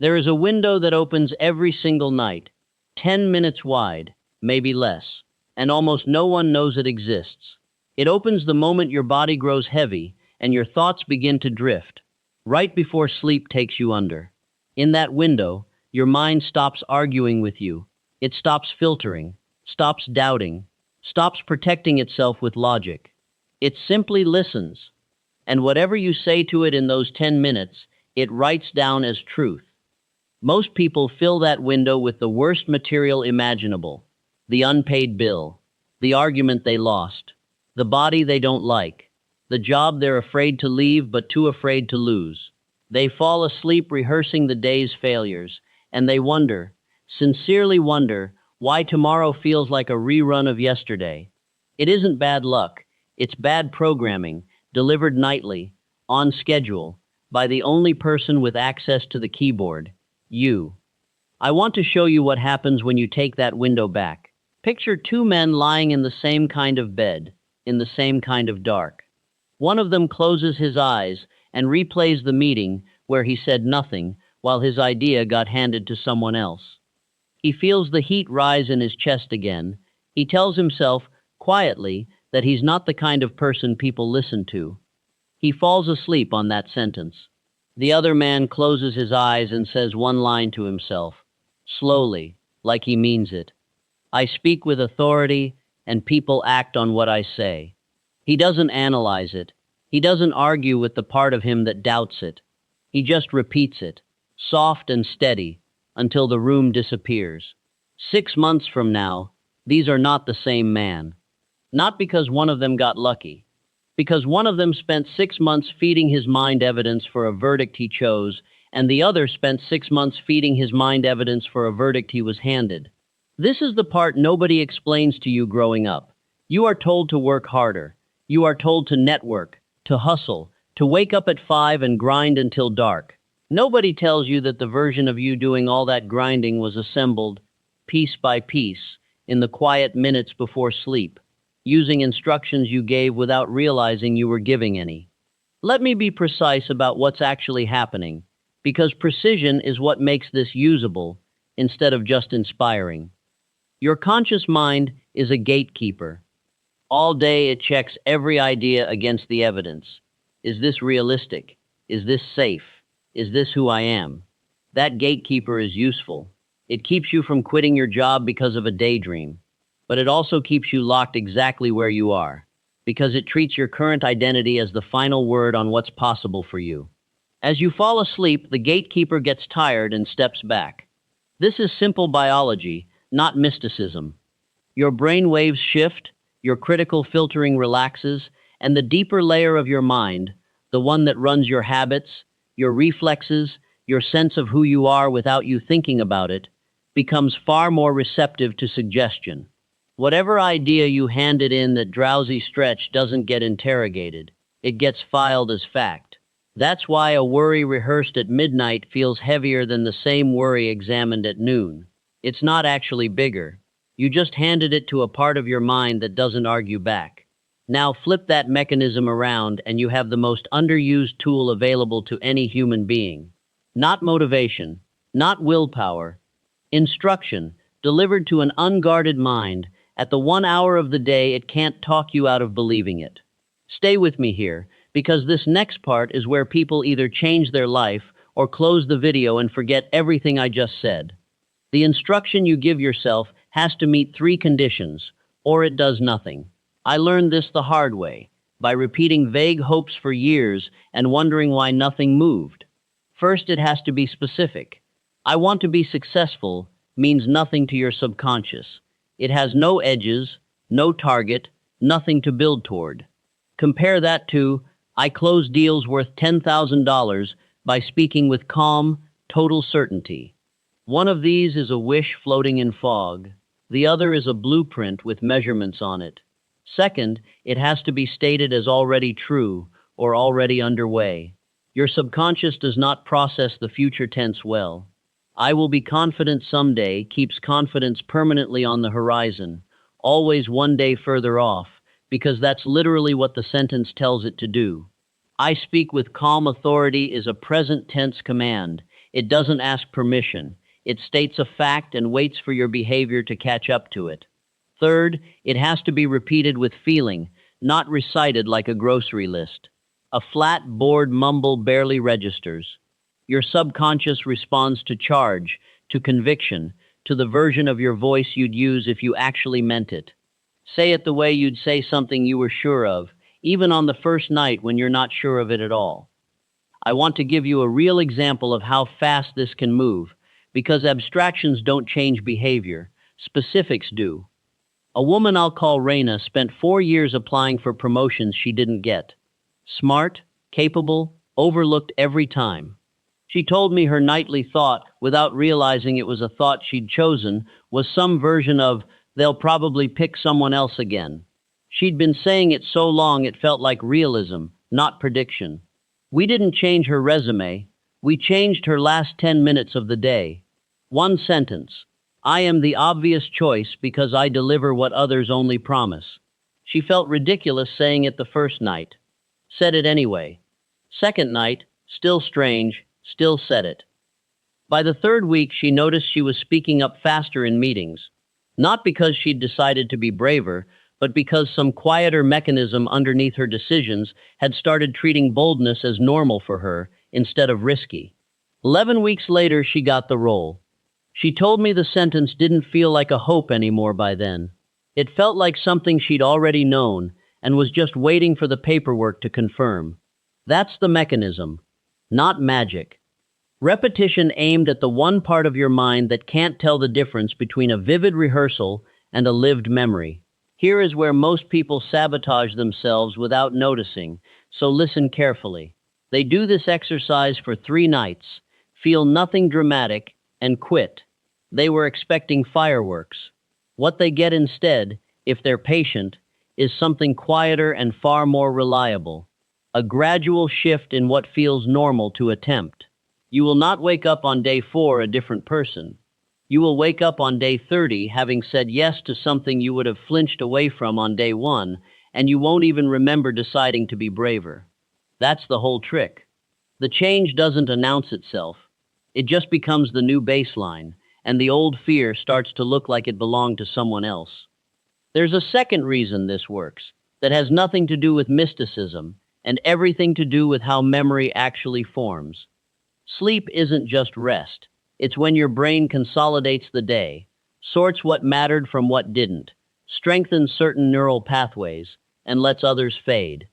There is a window that opens every single night, 10 minutes wide, maybe less, and almost no one knows it exists. It opens the moment your body grows heavy and your thoughts begin to drift, right before sleep takes you under. In that window, your mind stops arguing with you. It stops filtering, stops doubting, stops protecting itself with logic. It simply listens, and whatever you say to it in those 10 minutes, it writes down as truth. Most people fill that window with the worst material imaginable: the unpaid bill, the argument they lost, the body they don't like, the job they're afraid to leave but too afraid to lose. They fall asleep rehearsing the day's failures, and they wonder, sincerely wonder, why tomorrow feels like a rerun of yesterday. It isn't bad luck, it's bad programming, delivered nightly, on schedule, by the only person with access to the keyboard: you. I want to show you what happens when you take that window back. Picture two men lying in the same kind of bed, in the same kind of dark. One of them closes his eyes and replays the meeting where he said nothing while his idea got handed to someone else. He feels the heat rise in his chest again. He tells himself, quietly, that he's not the kind of person people listen to. He falls asleep on that sentence. The other man closes his eyes and says one line to himself, slowly, like he means it. I speak with authority, and people act on what I say. He doesn't analyze it. He doesn't argue with the part of him that doubts it. He just repeats it, soft and steady, until the room disappears. 6 months from now, these are not the same man. Not because one of them got lucky, because one of them spent 6 months feeding his mind evidence for a verdict he chose, and the other spent 6 months feeding his mind evidence for a verdict he was handed. This is the part nobody explains to you growing up. You are told to work harder. You are told to network, to hustle, to wake up at 5 and grind until dark. Nobody tells you that the version of you doing all that grinding was assembled, piece by piece, in the quiet minutes before sleep, using instructions you gave without realizing you were giving any. Let me be precise about what's actually happening, because precision is what makes this usable instead of just inspiring. Your conscious mind is a gatekeeper. All day it checks every idea against the evidence. Is this realistic? Is this safe? Is this who I am? That gatekeeper is useful. It keeps you from quitting your job because of a daydream. But it also keeps you locked exactly where you are, because it treats your current identity as the final word on what's possible for you. As you fall asleep, the gatekeeper gets tired and steps back. This is simple biology, not mysticism. Your brain waves shift, your critical filtering relaxes, and the deeper layer of your mind, the one that runs your habits, your reflexes, your sense of who you are without you thinking about it, becomes far more receptive to suggestion. Whatever idea you handed in that drowsy stretch doesn't get interrogated. It gets filed as fact. That's why a worry rehearsed at midnight feels heavier than the same worry examined at noon. It's not actually bigger. You just handed it to a part of your mind that doesn't argue back. Now flip that mechanism around and you have the most underused tool available to any human being. Not motivation, not willpower. Instruction, delivered to an unguarded mind at the 1 hour of the day it can't talk you out of believing it. Stay with me here, because this next part is where people either change their life or close the video and forget everything I just said. The instruction you give yourself has to meet 3 conditions, or it does nothing. I learned this the hard way, by repeating vague hopes for years and wondering why nothing moved. First, it has to be specific. I want to be successful means nothing to your subconscious. It has no edges, no target, nothing to build toward. Compare that to, I close deals worth $10,000 by speaking with calm, total certainty. One of these is a wish floating in fog. The other is a blueprint with measurements on it. Second, it has to be stated as already true or already underway. Your subconscious does not process the future tense well. I will be confident someday keeps confidence permanently on the horizon, always one day further off, because that's literally what the sentence tells it to do. I speak with calm authority is a present tense command. It doesn't ask permission. It states a fact and waits for your behavior to catch up to it. Third, it has to be repeated with feeling, not recited like a grocery list. A flat, bored mumble barely registers. Your subconscious responds to charge, to conviction, to the version of your voice you'd use if you actually meant it. Say it the way you'd say something you were sure of, even on the first night when you're not sure of it at all. I want to give you a real example of how fast this can move, because abstractions don't change behavior, specifics do. A woman I'll call Raina spent 4 years applying for promotions she didn't get. Smart, capable, overlooked every time. She told me her nightly thought, without realizing it was a thought she'd chosen, was some version of, "They'll probably pick someone else again." She'd been saying it so long it felt like realism, not prediction. We didn't change her resume, we changed her last 10 minutes of the day. One sentence. I am the obvious choice because I deliver what others only promise. She felt ridiculous saying it the first night. Said it anyway. Second night, still strange, still said it. By the third week, she noticed she was speaking up faster in meetings. Not because she'd decided to be braver, but because some quieter mechanism underneath her decisions had started treating boldness as normal for her instead of risky. 11 weeks later, she got the role. She told me the sentence didn't feel like a hope anymore by then. It felt like something she'd already known and was just waiting for the paperwork to confirm. That's the mechanism, not magic. Repetition aimed at the one part of your mind that can't tell the difference between a vivid rehearsal and a lived memory. Here is where most people sabotage themselves without noticing, so listen carefully. They do this exercise for 3 nights, feel nothing dramatic, and quit. They were expecting fireworks. What they get instead, if they're patient, is something quieter and far more reliable. A gradual shift in what feels normal to attempt. You will not wake up on day 4 a different person. You will wake up on day 30 having said yes to something you would have flinched away from on day 1, and you won't even remember deciding to be braver. That's the whole trick. The change doesn't announce itself. It just becomes the new baseline, and the old fear starts to look like it belonged to someone else. There's a second reason this works, that has nothing to do with mysticism, and everything to do with how memory actually forms. Sleep isn't just rest. It's when your brain consolidates the day, sorts what mattered from what didn't, strengthens certain neural pathways, and lets others fade.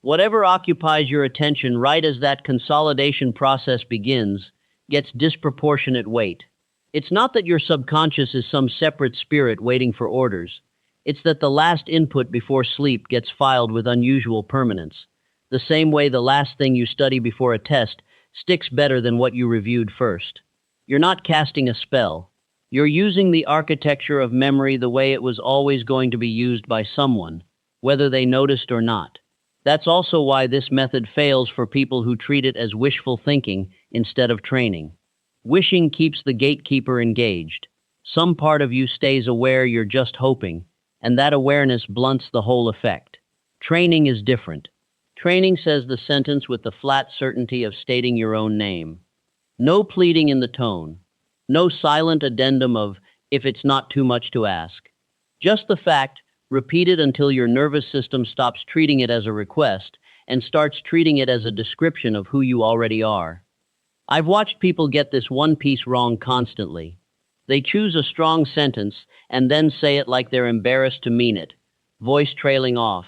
Whatever occupies your attention right as that consolidation process begins gets disproportionate weight. It's not that your subconscious is some separate spirit waiting for orders. It's that the last input before sleep gets filed with unusual permanence. The same way the last thing you study before a test sticks better than what you reviewed first. You're not casting a spell. You're using the architecture of memory the way it was always going to be used by someone, whether they noticed or not. That's also why this method fails for people who treat it as wishful thinking instead of training. Wishing keeps the gatekeeper engaged. Some part of you stays aware you're just hoping, and that awareness blunts the whole effect. Training is different. Training says the sentence with the flat certainty of stating your own name. No pleading in the tone. No silent addendum of, if it's not too much to ask. Just the fact, repeated until your nervous system stops treating it as a request and starts treating it as a description of who you already are. I've watched people get this one piece wrong constantly. They choose a strong sentence and then say it like they're embarrassed to mean it, voice trailing off,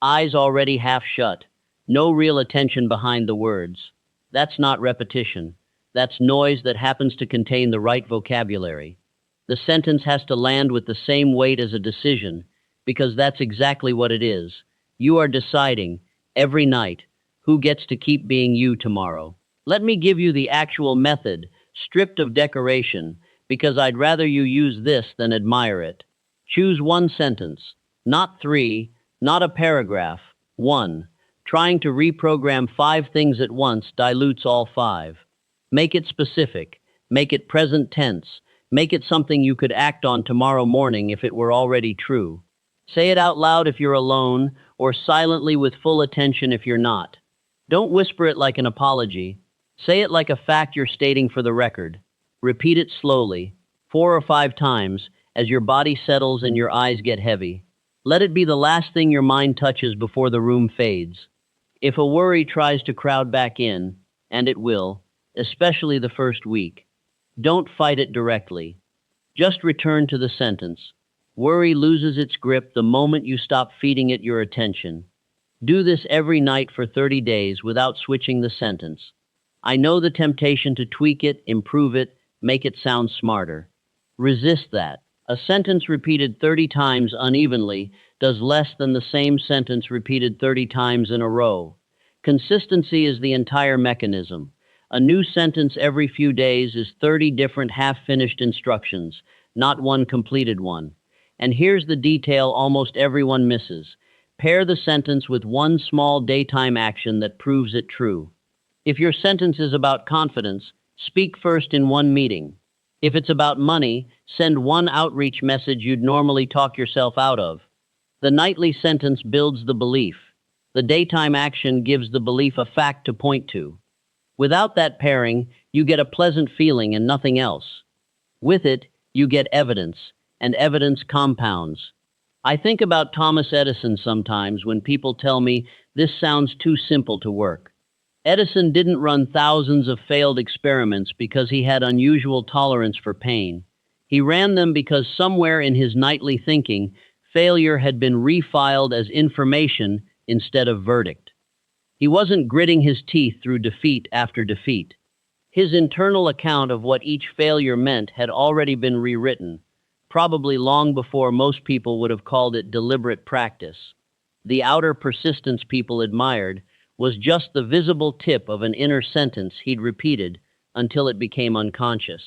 eyes already half shut, no real attention behind the words. That's not repetition. That's noise that happens to contain the right vocabulary. The sentence has to land with the same weight as a decision, because that's exactly what it is. You are deciding, every night, who gets to keep being you tomorrow. Let me give you the actual method, stripped of decoration, because I'd rather you use this than admire it. Choose one sentence, not 3, not a paragraph, 1. Trying to reprogram 5 things at once dilutes all 5. Make it specific. Make it present tense. Make it something you could act on tomorrow morning if it were already true. Say it out loud if you're alone, or silently with full attention if you're not. Don't whisper it like an apology. Say it like a fact you're stating for the record. Repeat it slowly, 4 or 5 times, as your body settles and your eyes get heavy. Let it be the last thing your mind touches before the room fades. If a worry tries to crowd back in, and it will, especially the first week, don't fight it directly. Just return to the sentence. Worry loses its grip the moment you stop feeding it your attention. Do this every night for 30 days without switching the sentence. I know the temptation to tweak it, improve it, make it sound smarter. Resist that. A sentence repeated 30 times unevenly does less than the same sentence repeated 30 times in a row. Consistency is the entire mechanism. A new sentence every few days is 30 different half-finished instructions, not one completed one. And here's the detail almost everyone misses. Pair the sentence with one small daytime action that proves it true. If your sentence is about confidence, speak first in one meeting. If it's about money, send one outreach message you'd normally talk yourself out of. The nightly sentence builds the belief. The daytime action gives the belief a fact to point to. Without that pairing, you get a pleasant feeling and nothing else. With it, you get evidence, and evidence compounds. I think about Thomas Edison sometimes when people tell me this sounds too simple to work. Edison didn't run thousands of failed experiments because he had unusual tolerance for pain. He ran them because somewhere in his nightly thinking, failure had been refiled as information instead of verdict. He wasn't gritting his teeth through defeat after defeat. His internal account of what each failure meant had already been rewritten, probably long before most people would have called it deliberate practice. The outer persistence people admired was just the visible tip of an inner sentence he'd repeated until it became unconscious.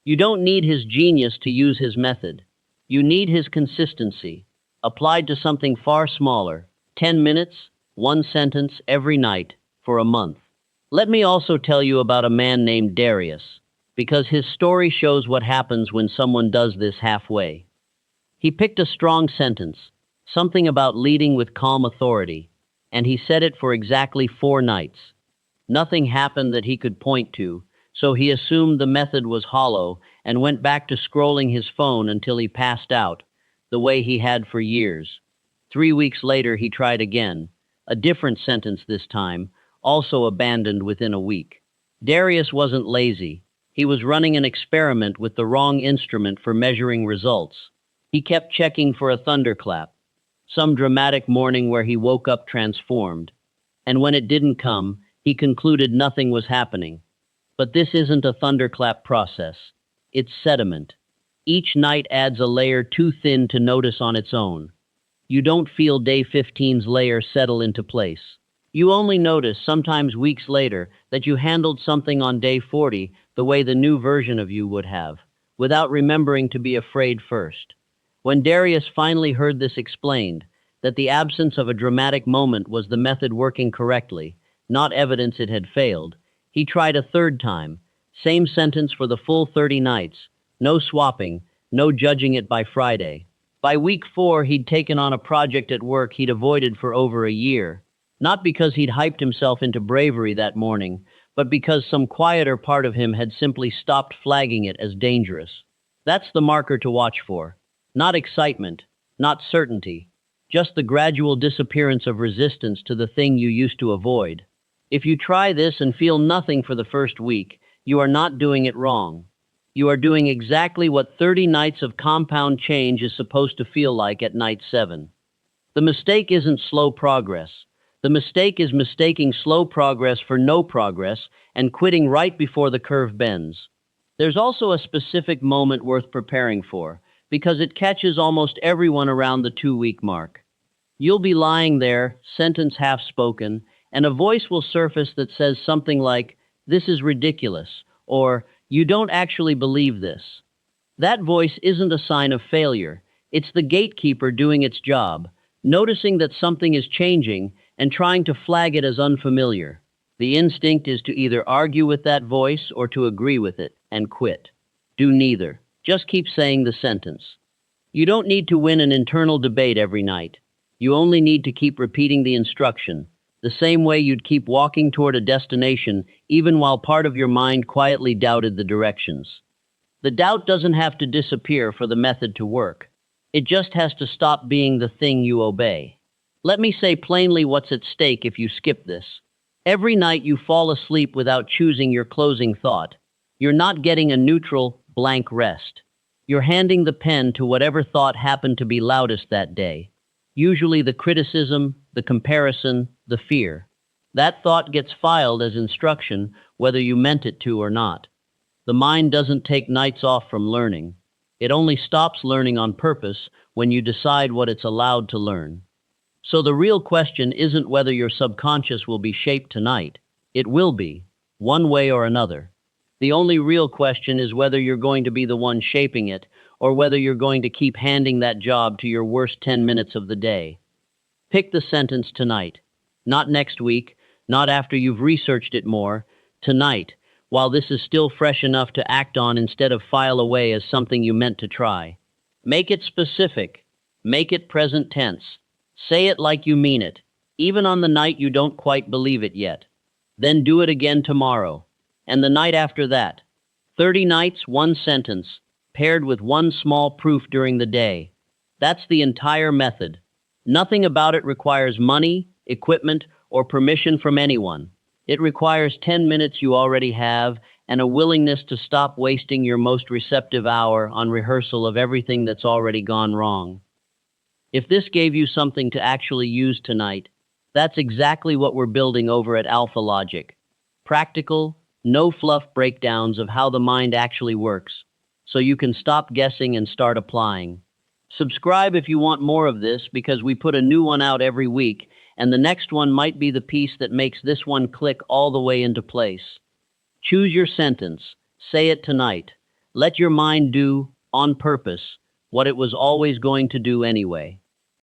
You don't need his genius to use his method. You need his consistency, applied to something far smaller, 10 minutes, one sentence every night for a month. Let me also tell you about a man named Darius, because his story shows what happens when someone does this halfway. He picked a strong sentence, something about leading with calm authority, and he said it for exactly 4 nights. Nothing happened that he could point to, so he assumed the method was hollow and went back to scrolling his phone until he passed out, the way he had for years. 3 weeks later, he tried again, a different sentence this time, also abandoned within a week. Darius wasn't lazy. He was running an experiment with the wrong instrument for measuring results. He kept checking for a thunderclap, some dramatic morning where he woke up transformed. And when it didn't come, he concluded nothing was happening. But this isn't a thunderclap process. It's sediment. Each night adds a layer too thin to notice on its own. You don't feel day 15's layer settle into place. You only notice, sometimes weeks later, that you handled something on day 40 the way the new version of you would have, without remembering to be afraid first. When Darius finally heard this explained, that the absence of a dramatic moment was the method working correctly, not evidence it had failed, he tried a 3rd time, same sentence for the full 30 nights, no swapping, no judging it by Friday. By week 4, he'd taken on a project at work he'd avoided for over a year, not because he'd hyped himself into bravery that morning, but because some quieter part of him had simply stopped flagging it as dangerous. That's the marker to watch for. Not excitement, not certainty, just the gradual disappearance of resistance to the thing you used to avoid. If you try this and feel nothing for the first week, you are not doing it wrong. You are doing exactly what 30 nights of compound change is supposed to feel like at night 7. The mistake isn't slow progress. The mistake is mistaking slow progress for no progress and quitting right before the curve bends. There's also a specific moment worth preparing for, because it catches almost everyone around the 2-week mark. You'll be lying there, sentence half spoken, and a voice will surface that says something like, "This is ridiculous," or "You don't actually believe this." That voice isn't a sign of failure. It's the gatekeeper doing its job, noticing that something is changing and trying to flag it as unfamiliar. The instinct is to either argue with that voice or to agree with it and quit. Do neither. Just keep saying the sentence. You don't need to win an internal debate every night. You only need to keep repeating the instruction. the same way you'd keep walking toward a destination even while part of your mind quietly doubted the directions. The doubt doesn't have to disappear for the method to work. It just has to stop being the thing you obey. Let me say plainly what's at stake if you skip this. Every night you fall asleep without choosing your closing thought. You're not getting a neutral, blank rest. You're handing the pen to whatever thought happened to be loudest that day. Usually the criticism, the comparison, the fear. That thought gets filed as instruction, whether you meant it to or not. The mind doesn't take nights off from learning. It only stops learning on purpose when you decide what it's allowed to learn. So the real question isn't whether your subconscious will be shaped tonight. It will be, one way or another. The only real question is whether you're going to be the one shaping it, or whether you're going to keep handing that job to your worst 10 minutes of the day. Pick the sentence tonight. Not next week, not after you've researched it more. Tonight, while this is still fresh enough to act on instead of file away as something you meant to try. Make it specific. Make it present tense. Say it like you mean it, even on the night you don't quite believe it yet. Then do it again tomorrow, and the night after that. 30 nights, one sentence, paired with one small proof during the day. That's the entire method. Nothing about it requires money, equipment, or permission from anyone. It requires 10 minutes you already have and a willingness to stop wasting your most receptive hour on rehearsal of everything that's already gone wrong. If this gave you something to actually use tonight, that's exactly what we're building over at Alpha Logic. Practical, no-fluff breakdowns of how the mind actually works, so you can stop guessing and start applying. Subscribe if you want more of this, because we put a new one out every week, and the next one might be the piece that makes this one click all the way into place. Choose your sentence. Say it tonight. Let your mind do, on purpose, what it was always going to do anyway.